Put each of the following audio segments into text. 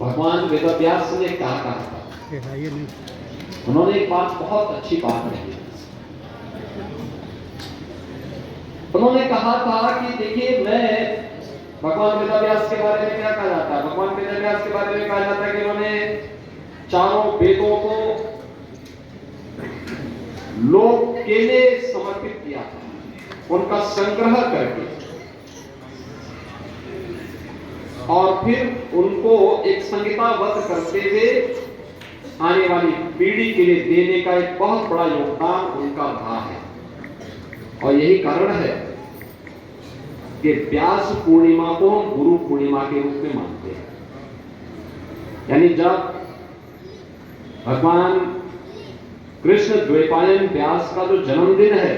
भगवान वेदव्यास ने क्या कहा था? उन्होंने एक बात, बहुत अच्छी बात कही। उन्होंने कहा था कि देखिए, मैं भगवान वेदव्यास के बारे में क्या कहा जाता है? भगवान वेदव्यास के बारे में कहा जाता है कि उन्होंने चारों वेदों को लोक के लिए समर्पित किया था, उनका संग्रह करके, और फिर उनको एक संहिताबद्ध करते हुए आने वाली पीढ़ी के लिए देने का एक बहुत बड़ा योगदान उनका रहा है। और यही कारण है कि व्यास पूर्णिमा को हम गुरु पूर्णिमा के रूप में मानते हैं। यानी जब भगवान कृष्ण द्वैपायन व्यास का जो जन्मदिन है,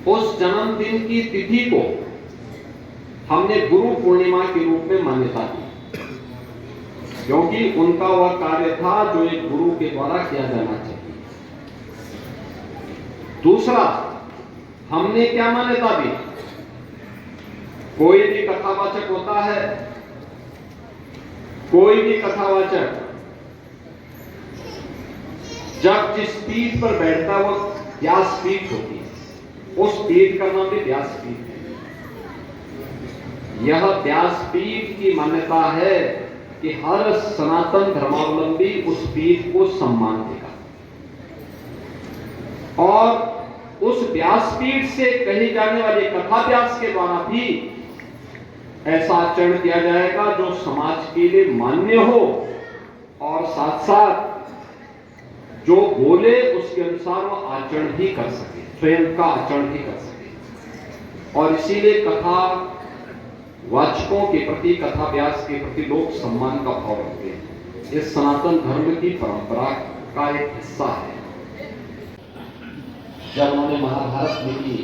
उस जन्मदिन की तिथि को हमने गुरु पूर्णिमा के रूप में मान्यता दी, क्योंकि उनका वह कार्य था जो एक गुरु के द्वारा किया जाना चाहिए। दूसरा, हमने क्या मान्यता दी? कोई भी कथावाचक होता है, कोई भी कथावाचक जब जिस पीठ पर बैठता है वो व्यास पीठ होती है। उस पीठ का नाम भी व्यास पीठ है। यह व्यास पीठ की मान्यता है कि हर सनातन धर्मावलंबी उस पीठ को सम्मान देगा, और उस व्यासपीठ से कही जाने वाली कथा व्यास के द्वारा भी ऐसा आचरण किया जाएगा जो समाज के लिए मान्य हो, और साथ साथ जो बोले उसके अनुसार वो आचरण भी कर सके, स्वयं का आचरण भी कर सके। और इसीलिए कथा वाचकों के प्रति, कथा व्यास के प्रति लोग सम्मान का भाव रखते हैं। ये सनातन धर्म की परंपरा का एक हिस्सा है। जब उन्होंने महाभारत लिखी,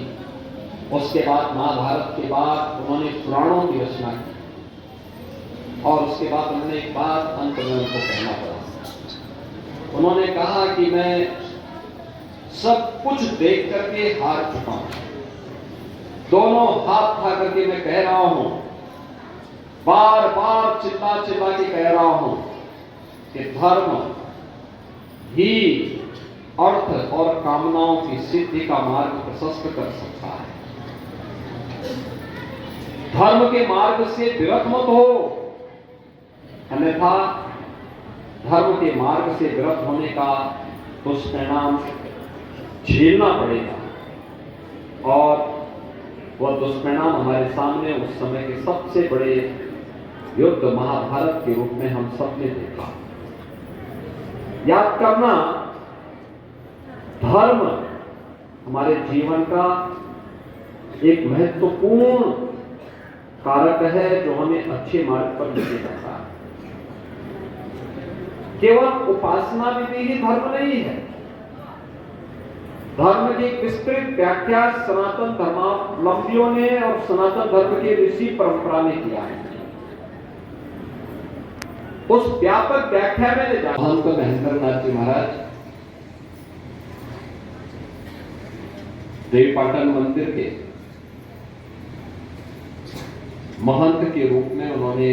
उसके बाद महाभारत के बाद उन्होंने पुराणों की रचना की, और उसके बाद उन्होंने एक बात अंत में उनको कहना पड़ा। उन्होंने कहा कि मैं सब कुछ देख करके हार चुका हूं, दोनों हाथ उठा करके मैं कह रहा हूं, बार बार चिल्ला चिल्ला के कह रहा हूं कि धर्म ही अर्थ और कामनाओं की सिद्धि का मार्ग प्रशस्त कर सकता है। धर्म के मार्ग से विरत मत हो, अन्यथा धर्म के मार्ग से विरत होने का दुष्परिणाम झेलना पड़ेगा, और वह दुष्परिणाम हमारे सामने उस समय के सबसे बड़े युद्ध महाभारत के रूप में हम सबने देखा। याद करना, धर्म हमारे जीवन का एक महत्वपूर्ण कारक है जो हमें अच्छे मार्ग पर लेके जाता है। केवल उपासना विधि ही धर्म नहीं है। धर्म की विस्तृत व्याख्या सनातन धर्मावलंबियों ने और सनातन धर्म के ऋषि परंपरा ने किया है। उस व्यापक व्याख्या में महंत महेंद्रनाथ जी महाराज देवीपाटन मंदिर के महंत के रूप में उन्होंने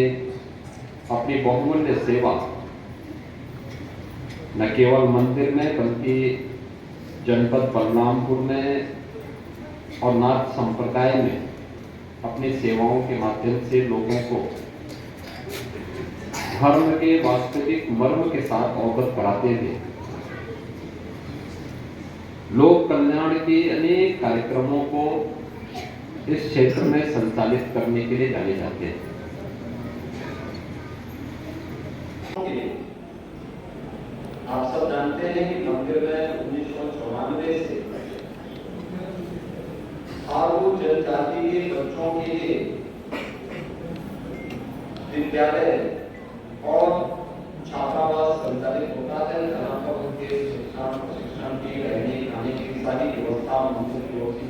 अपनी बहुमूल्य सेवा न केवल मंदिर में बल्कि जनपद बलरामपुर में और नाथ संप्रदाय में अपनी सेवाओं के माध्यम से लोगों को धर्म के वास्तविक मर्म के साथ अवगत कराते हुए लोक कल्याण के अनेक कार्यक्रमों को इस क्षेत्र में संचालित करने के लिए जाने जाते हैं। आप सब जानते हैं कि मंदिर में 1994 से थारू जनजाति के बच्चों के लिए विद्यालय और छात्रावास संचालित होता है, जहाँ पर उनके शिक्षण की, रहने खाने की सारी व्यवस्था मंदिर की ओर से